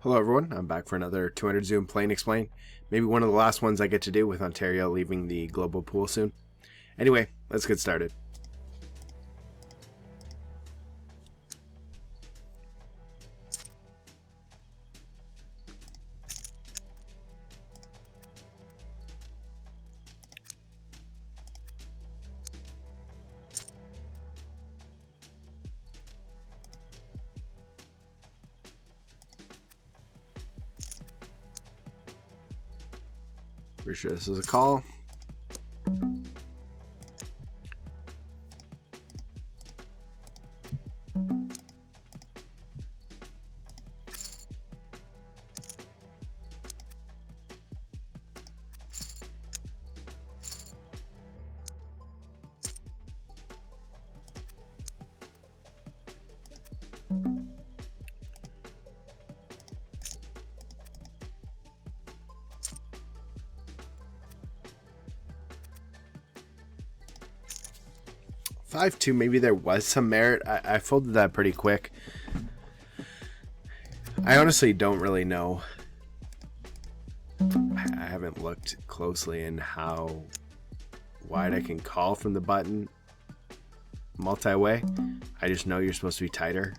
Hello everyone, I'm back for another 200 Zoom Play and Explain. Maybe one of the last ones I get to do with Ontario leaving the global pool soon. Anyway, let's get started. Pretty sure this is a call. Five two. Maybe there was some merit. I folded that pretty quick. I honestly don't really know. I haven't looked closely in how wide I can call from the button multi-way. I just know you're supposed to be tighter.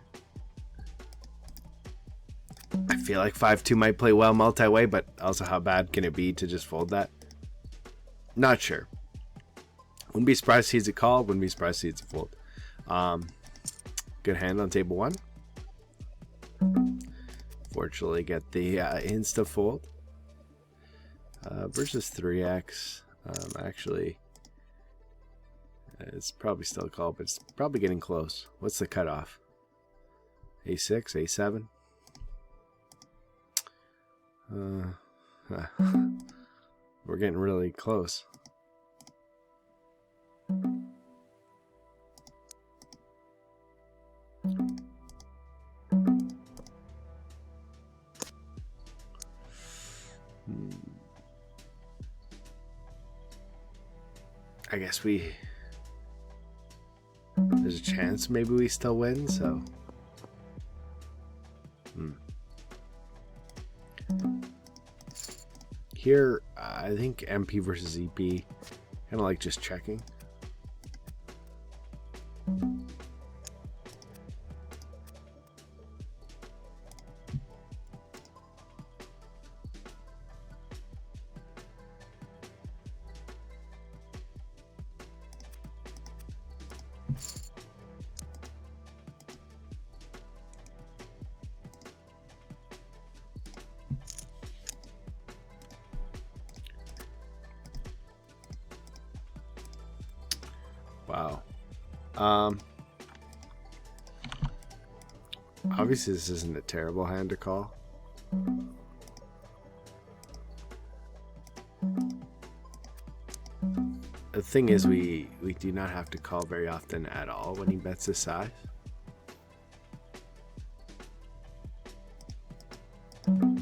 I feel like 5-2 might play well multi-way, but also how bad can it be to just fold that? Not sure. Wouldn't be surprised to see it's a call. Wouldn't be surprised to see it's a fold. Good hand on table one. Fortunately, get the insta fold. Versus 3x. Actually, it's probably still a call, but it's probably getting close. What's the cutoff? A6, A7. We're getting really close. I guess there's a chance maybe we still win, so here I think MP versus EP, kind of like just checking. Wow. Obviously this isn't a terrible hand to call. The thing is we do not have to call very often at all when he bets this size.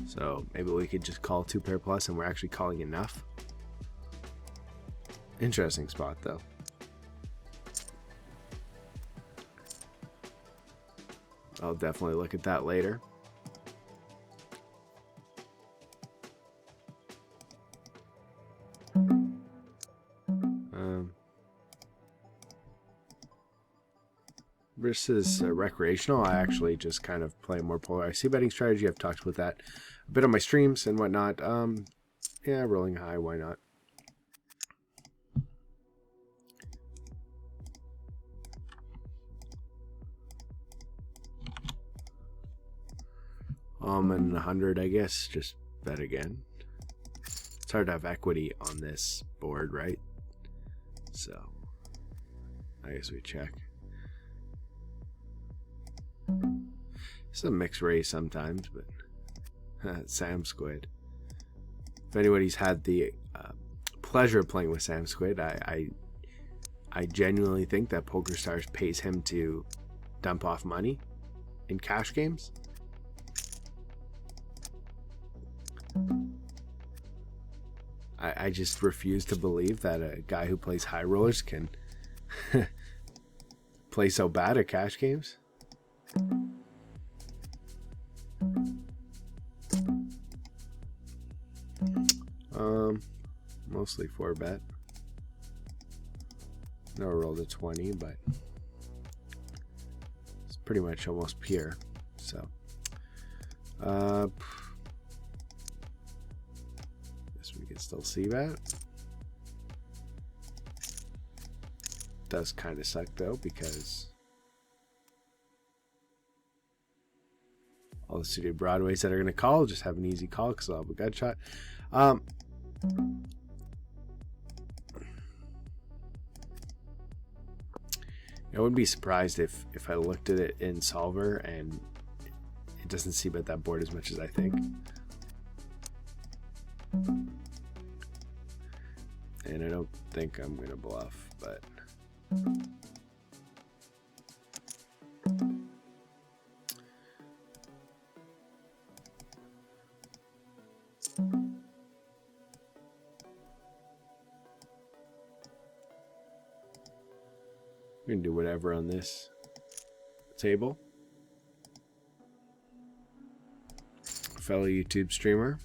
So maybe we could just call 2 pair plus and we're actually calling enough. Interesting spot though. I'll definitely look at that later. Versus recreational, I actually just kind of play more polarized betting strategy. I've talked about that a bit on my streams and whatnot. Yeah, rolling high, why not? And 100, I guess, just bet again. It's hard to have equity on this board, right? So, I guess we check. It's a mixed race sometimes, but Sam Squid. If anybody's had the pleasure of playing with Sam Squid, I genuinely think that PokerStars pays him to dump off money in cash games. I just refuse to believe that a guy who plays high rollers can play so bad at cash games. mostly 4-bet. Never rolled a 20, but it's pretty much almost pure. So, guess we can still see that. Does kind of suck though, because all the suited broadways that are going to call just have an easy call because I'll have a gut shot. I wouldn't be surprised if I looked at it in solver and it doesn't see bet that board as much as I think. And I don't think I'm going to bluff, but we can do whatever on this table. Fellow YouTube streamer.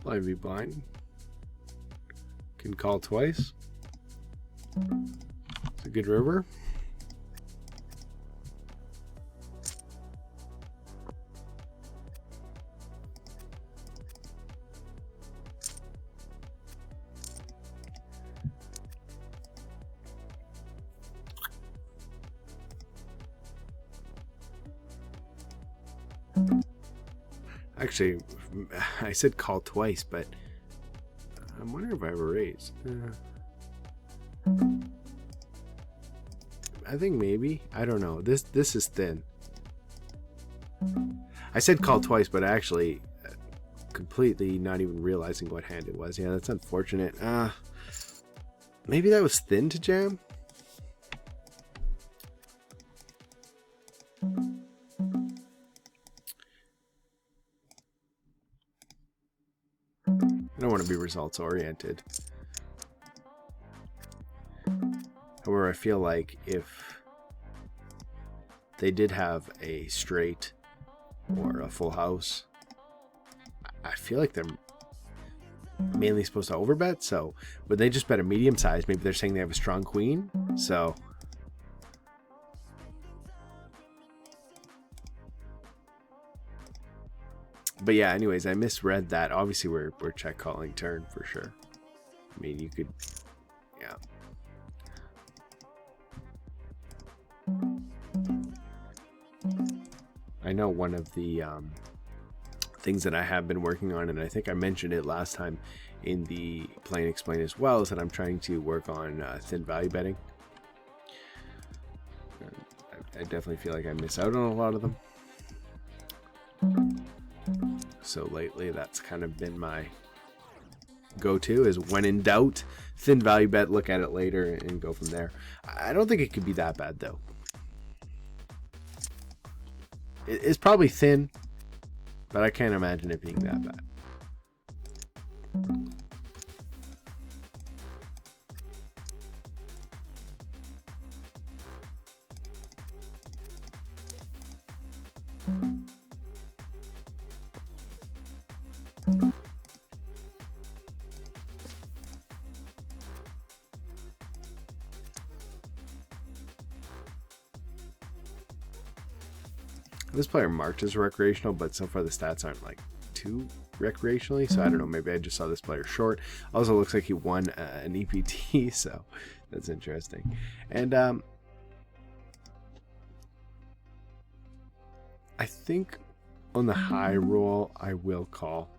Blind v blind. Can call twice. It's a good river. Actually, I said call twice, but I'm wondering if I ever raised. I think maybe. I don't know. This is thin. I said call twice, but actually completely not even realizing what hand it was. Yeah, that's unfortunate. Maybe that was thin to jam. I don't want to be results oriented. However, I feel like if they did have a straight or a full house, I feel like they're mainly supposed to overbet. So, but they just bet a medium size. Maybe they're saying they have a strong queen. So, but yeah. Anyways, I misread that. Obviously, we're check calling turn for sure. I mean, you could, yeah. I know one of the things that I have been working on, and I think I mentioned it last time in the Play and Explain as well, is that I'm trying to work on thin value betting. I definitely feel like I miss out on a lot of them. So lately, that's kind of been my go-to, is when in doubt, thin value bet, look at it later and go from there. I don't think it could be that bad though. It's probably thin, but I can't imagine it being that bad. This player marked as recreational, but so far the stats aren't like too recreationally, so I don't know, maybe I just saw this player short. Also looks like he won an EPT, so that's interesting. And I think on the high roll I will call.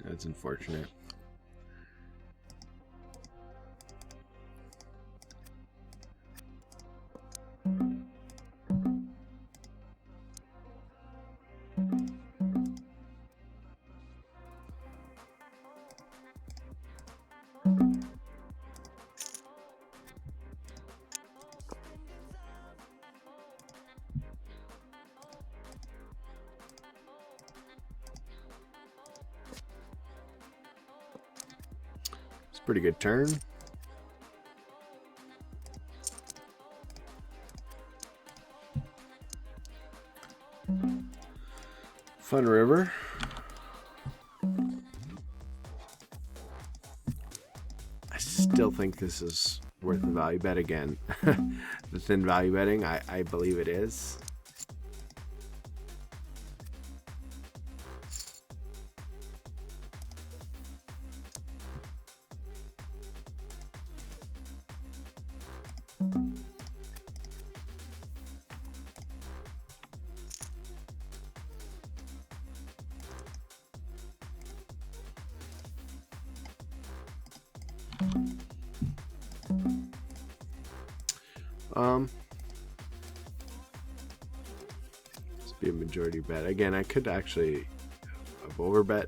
That's unfortunate. pretty good turn. Fun river. I still think this is worth a value bet again. The thin value betting, I believe it is. This be a majority bet. Again, I could actually have overbet.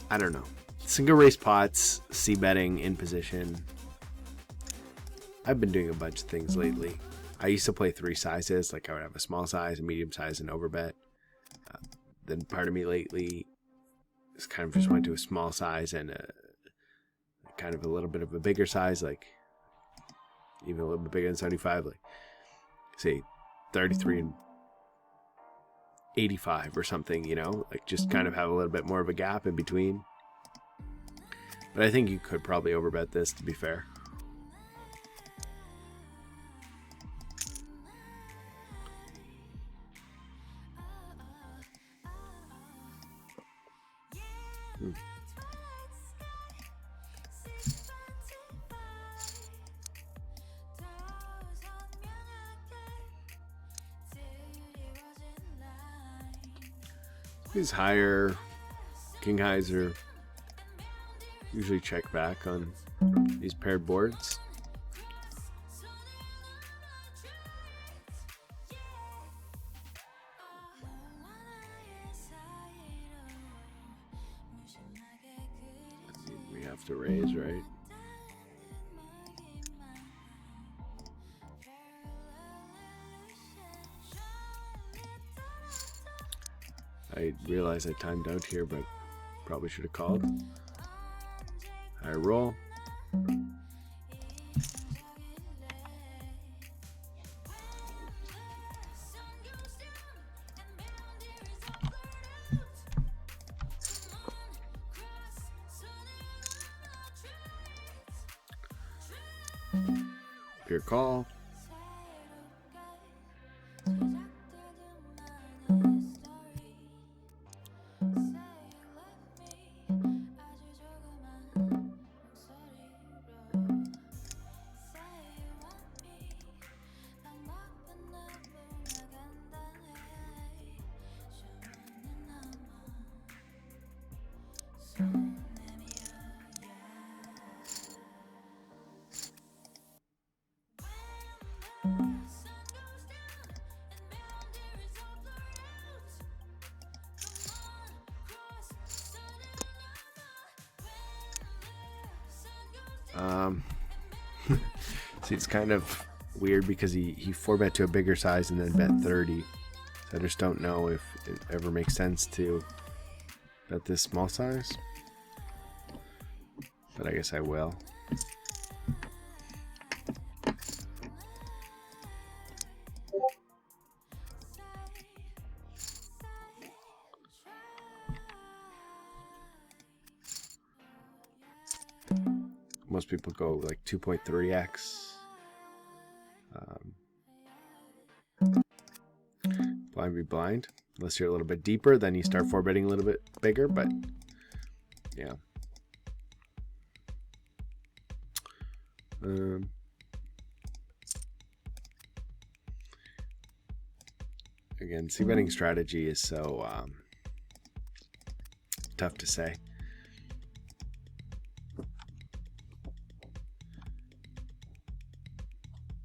I don't know. Single race pots, C betting in position. I've been doing a bunch of things lately. I used to play 3 sizes, like I would have a small size, a medium size, and overbet. Then part of me lately is kind of just went to a small size and kind of a little bit of a bigger size, like even a little bit bigger than 75, like say 33 and 85 or something, you know, like just kind of have a little bit more of a gap in between. But I think you could probably overbet this, to be fair. He's higher. King highs are usually check back on these paired boards. We have to raise, right? I realize I timed out here, but probably should have called. I roll. Pure call. See, it's kind of weird because he 4-bet to a bigger size and then bet 30. So I just don't know if it ever makes sense to bet this small size. But I guess I will. Most people go like 2.3x. Blind be blind. Unless you're a little bit deeper, then you start 4-betting a little bit bigger, but yeah. Again, c-betting strategy is so tough to say.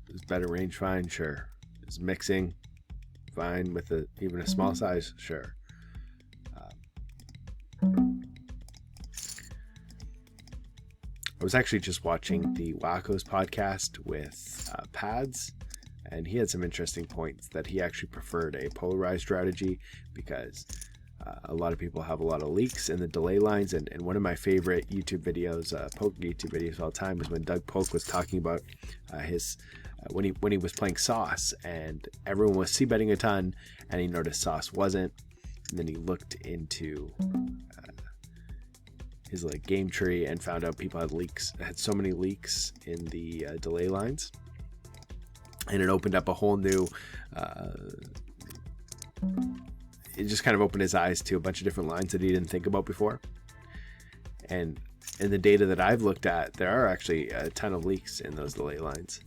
Is better range fine? Sure. Is mixing fine with even a small size? Sure. I was actually just watching the Wackos podcast with Pads, and he had some interesting points that he actually preferred a polarized strategy because A lot of people have a lot of leaks in the delay lines, and one of my favorite YouTube videos, poker YouTube videos of all time, was when Doug Polk was talking about his when he was playing Sauce, and everyone was c-betting a ton, and he noticed Sauce wasn't, and then he looked into his like game tree and found out people had so many leaks in the delay lines, and it opened up a whole new it just kind of opened his eyes to a bunch of different lines that he didn't think about before. And in the data that I've looked at, there are actually a ton of leaks in those delay lines.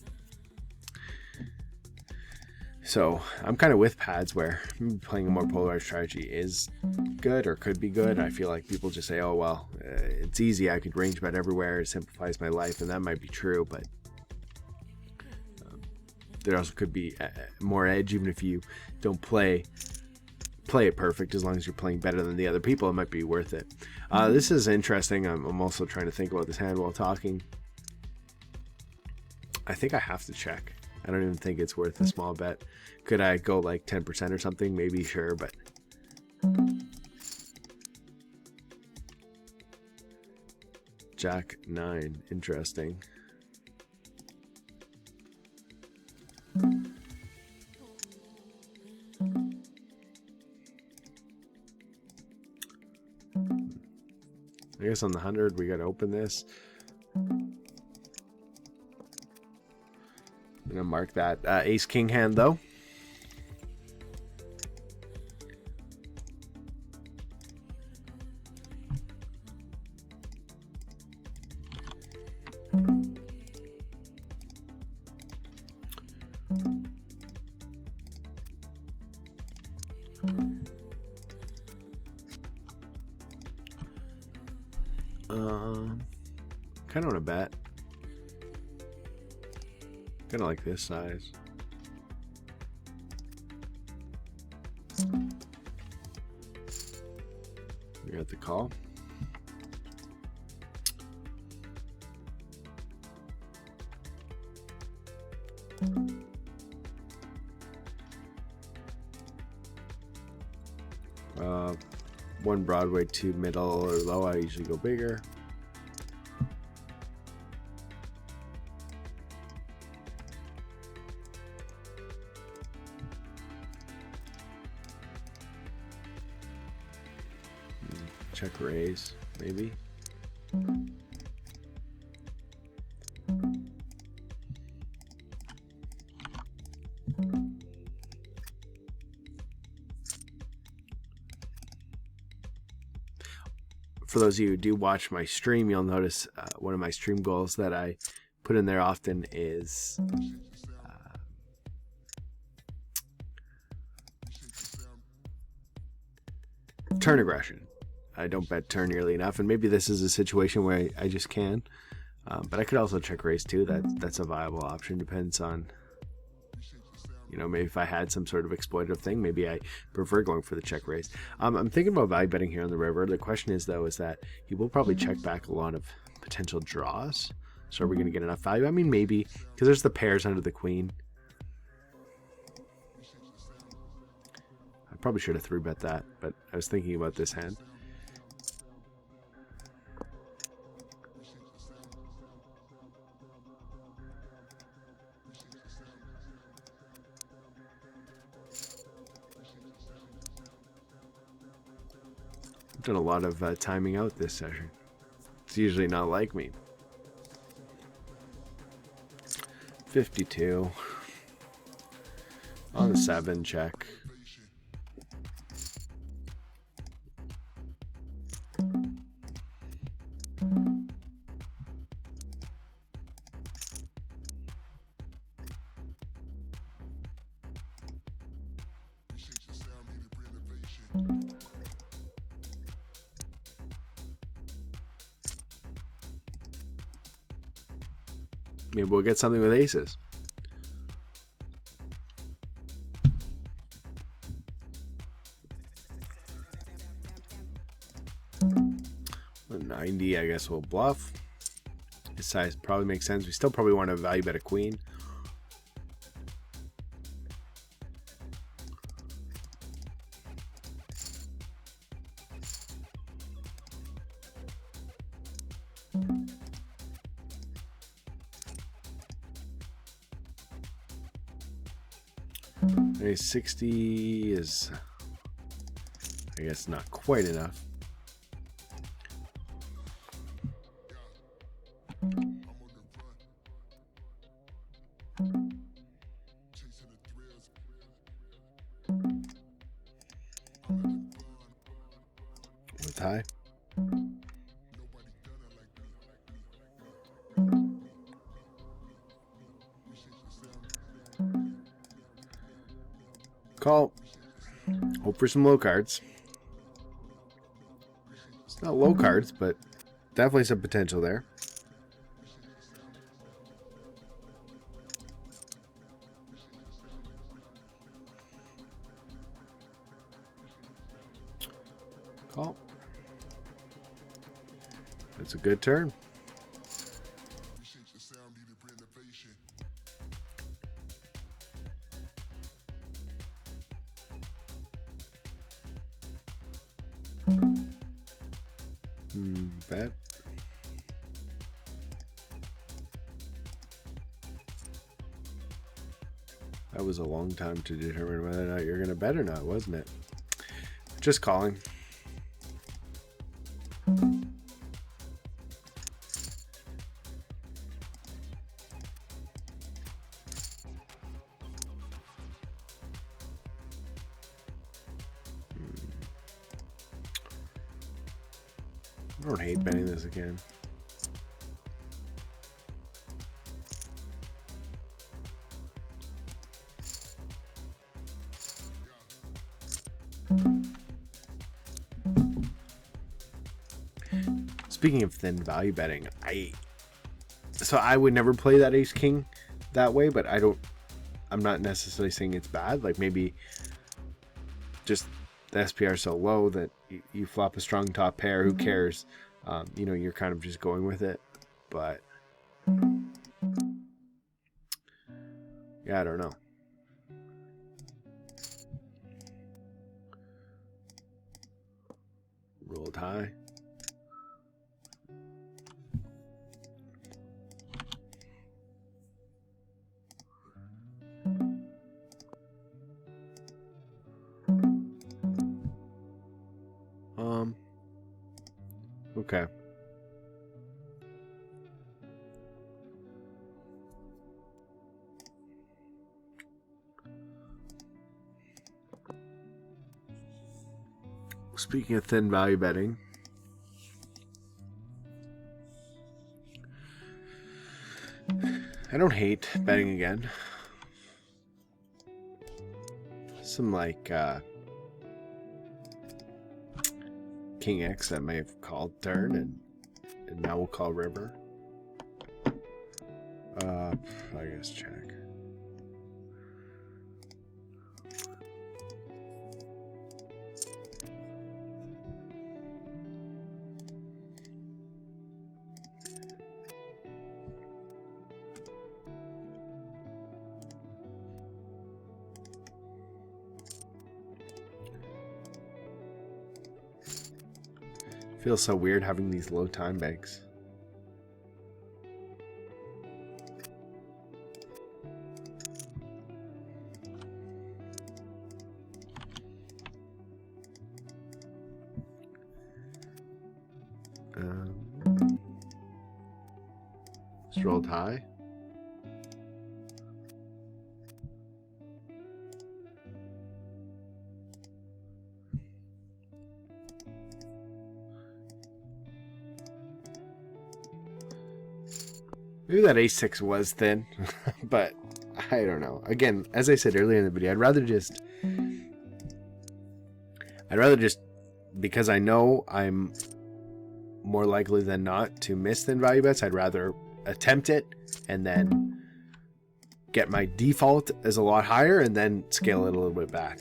So I'm kind of with pads where playing a more polarized strategy is good or could be good. I feel like people just say, oh, well, it's easy. I could range bet everywhere. It simplifies my life. And that might be true, but there also could be more edge, even if you don't play it perfect. As long as you're playing better than the other people, it might be worth it. This is interesting. I'm also trying to think about this hand while talking. I think I have to check. I don't even think it's worth a small bet. Could I go like 10% or something? Maybe, sure, but Jack 9, interesting. I guess on the 100 we got to open this. I'm gonna mark that ace king hand though. Kind of want to bet. Kind of like this size. We got the call. One Broadway, 2 middle or low. I usually go bigger. Check raise, maybe. For those of you who do watch my stream, you'll notice one of my stream goals that I put in there often is turn aggression. I don't bet turn nearly enough, and maybe this is a situation where I just can. But I could also check raise too. That's a viable option. Depends on, you know, maybe if I had some sort of exploitative thing, maybe I prefer going for the check raise. I'm thinking about value betting here on the river. The question is though, is that he will probably check back a lot of potential draws. So are we going to get enough value? I mean, maybe, because there's the pairs under the queen. I probably should have 3-bet that, but I was thinking about this hand. Done a lot of timing out this session. It's usually not like me. 52 on the 7 check. Maybe we'll get something with aces. The 90, I guess we'll bluff. His size probably makes sense. We still probably want to value bet a queen. Okay, 60 is, I guess, not quite enough. With high. Call. Hope for some low cards. It's not low cards, but definitely some potential there. Call. That's a good turn. Bet. That was a long time to determine whether or not you're going to bet or not, wasn't it? Just calling. I don't hate betting this again. Speaking of thin value betting, I would never play that ace king that way, but I'm not necessarily saying it's bad. Like maybe just the SPR is so low that you flop a strong top pair, who cares? You know, you're kind of just going with it. But yeah, I don't know. Rolled high. Okay. Speaking of thin value betting, I don't hate betting again. Some like King X that may have called turn and now we'll call river. I guess check. Feels so weird having these low time banks. Just rolled high. Maybe that a6 was thin, but I don't know. Again, as I said earlier in the video, I'd rather just, because I know I'm more likely than not to miss thin value bets, I'd rather attempt it and then get my default as a lot higher and then scale it a little bit back.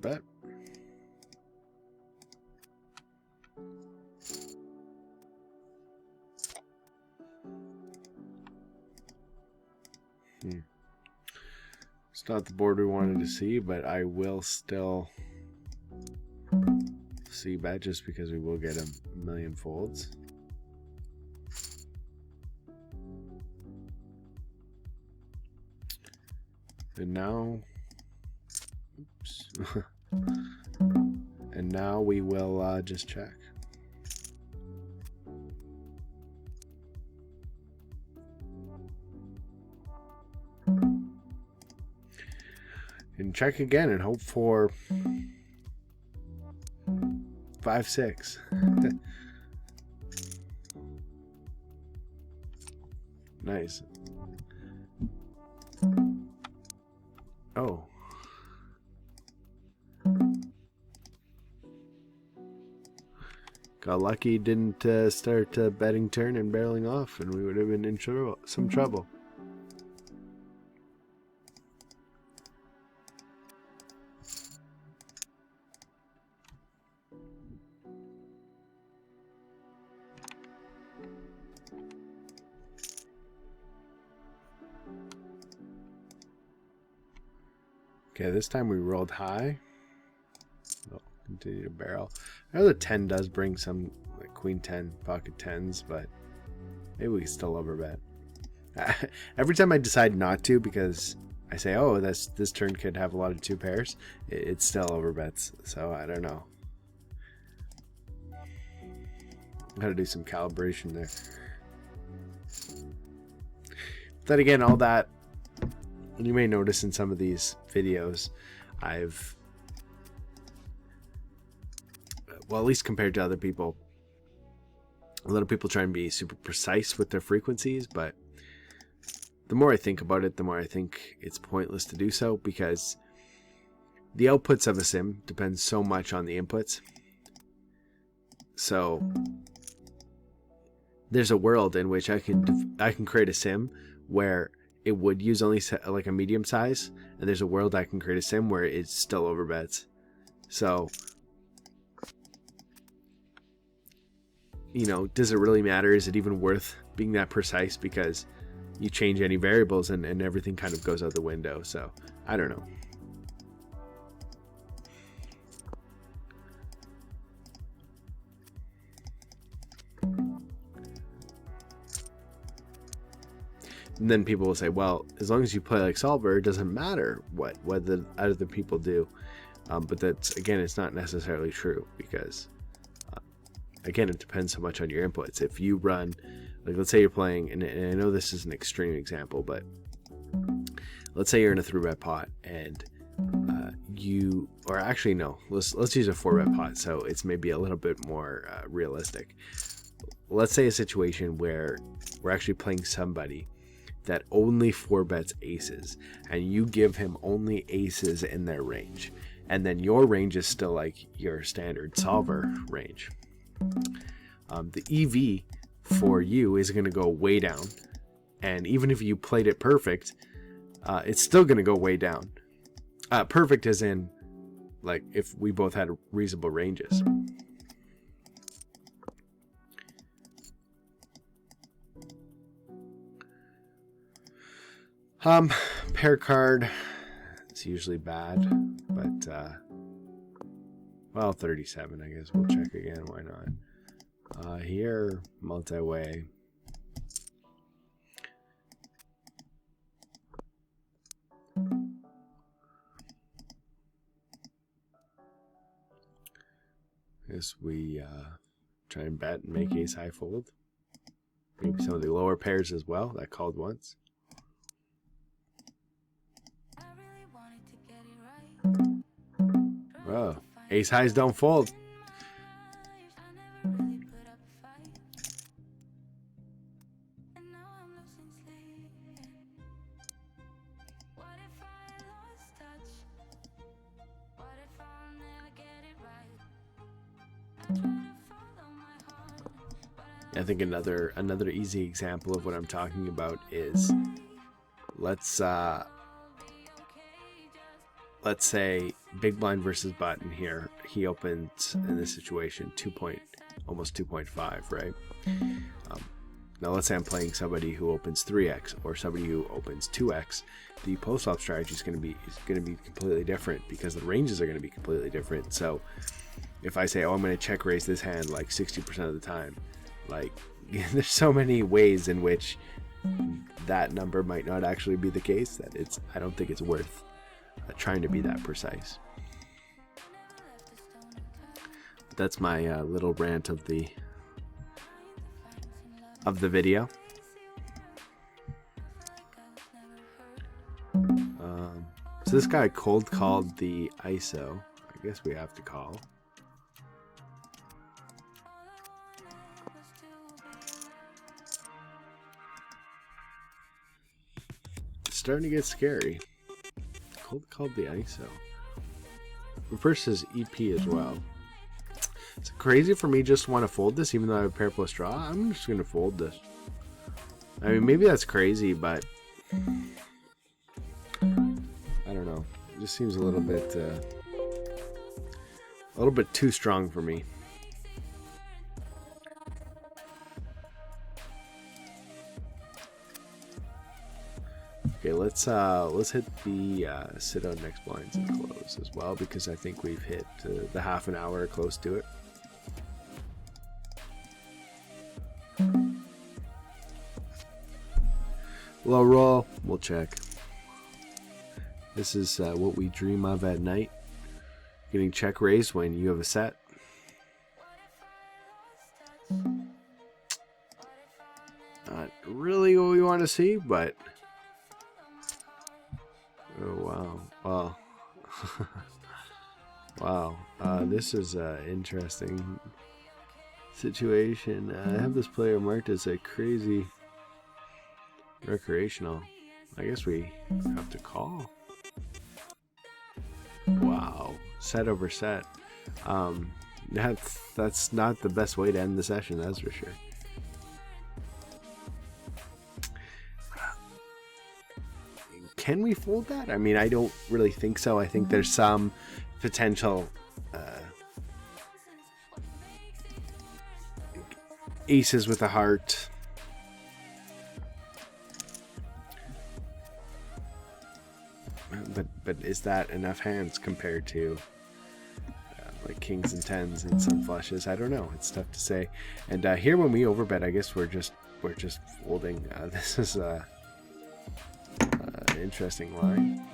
short bet. It's not the board we wanted to see, but I will still see bet just because we will get a million folds. And now, oops. And now we will just check. And check again and hope for 5-6. Nice. Oh. Got lucky, didn't start betting turn and barreling off, and we would have been in some trouble. Okay, this time we rolled high. We'll continue to barrel. I know the 10 does bring some like queen 10, pocket 10s, but maybe we can still overbet. Every time I decide not to, because I say, oh, this turn could have a lot of 2 pairs, it still overbets. So I don't know. Gotta do some calibration there. Then again, all that, and you may notice in some of these videos, well, at least compared to other people, a lot of people try and be super precise with their frequencies, but the more I think about it, the more I think it's pointless to do so, because the outputs of a sim depend so much on the inputs. So there's a world in which I can create a sim where it would use only like a medium size, and there's a world I can create a sim where it still overbets. So, you know, does it really matter? Is it even worth being that precise? Because you change any variables and everything kind of goes out the window. So I don't know. And then people will say, well, as long as you play like solver, it doesn't matter what the other people do. But that's, again, it's not necessarily true, because again, it depends so much on your inputs. If you run, like, let's say you're playing, and I know this is an extreme example, but let's say you're in a 3-bet pot, and or actually no, let's use a 4-bet pot, so it's maybe a little bit more realistic. Let's say a situation where we're actually playing somebody that only 4-bets aces, and you give him only aces in their range, and then your range is still like your standard solver range. The EV for you is going to go way down, and even if you played it perfect, it's still going to go way down. Perfect as in, like, if we both had reasonable ranges. Pair card, it's usually bad, but well, 37, I guess we'll check again, why not? Here, multi-way. I guess we try and bet and make ace high fold. Maybe some of the lower pairs as well, that called once. Oh, ace highs don't fold. I think another easy example of what I'm talking about is, let's say big blind versus button here. He opens in this situation almost 2.5, right? Now let's say I'm playing somebody who opens 3x or somebody who opens 2x. The post-flop strategy is going to be completely different because the ranges are going to be completely different. So if I say, oh, I'm going to check raise this hand like 60% of the time, like there's so many ways in which that number might not actually be the case that I don't think it's worth trying to be that precise. But that's my little rant of the video. So this guy cold called the ISO. I guess we have to call. It's starting to get scary. Cold called the ISO. Versus EP as well. It's crazy for me just to want to fold this even though I have a pair plus draw. I'm just going to fold this. I mean, maybe that's crazy, but I don't know. It just seems a little bit too strong for me. Okay, let's hit the sit out next blinds and close as well, because I think we've hit the half an hour close to it. Low roll, we'll check. This is what we dream of at night. Getting check raised when you have a set. Not really what we want to see, but oh wow, wow. Wow, this is an interesting situation. I have this player marked as a crazy recreational. I guess we have to call. Wow, set over set. That's not the best way to end the session, that's for sure. Can we fold that? I mean, I don't really think so. I think there's some potential aces with a heart. But is that enough hands compared to like kings and tens and some flushes? I don't know. It's tough to say. And here when we overbet, I guess we're just folding. This is an interesting line.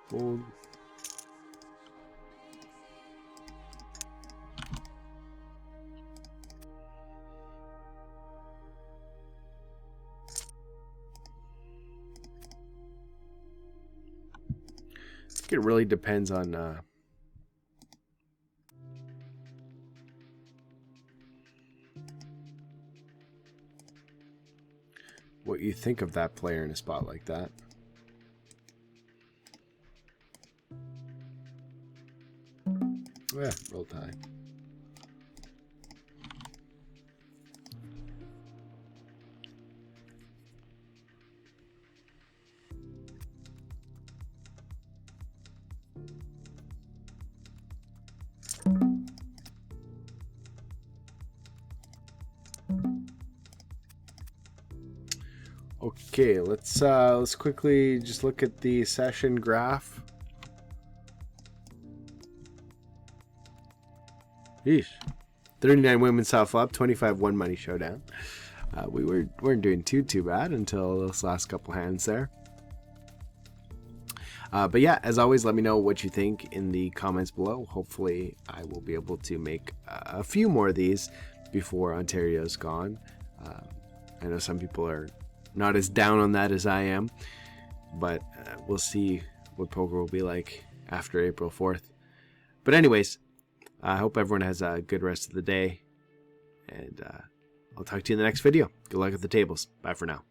Fold. I think it really depends on what you think of that player in a spot like that. Yeah, roll tie. Okay, let's quickly just look at the session graph. Yeesh. 39 women's soft flop, 25 one money showdown. We weren't doing too bad until those last couple hands there. But yeah, as always, let me know what you think in the comments below. Hopefully, I will be able to make a few more of these before Ontario's gone. I know some people are not as down on that as I am, but we'll see what poker will be like after April 4th. But anyways, I hope everyone has a good rest of the day, and I'll talk to you in the next video. Good luck at the tables. Bye for now.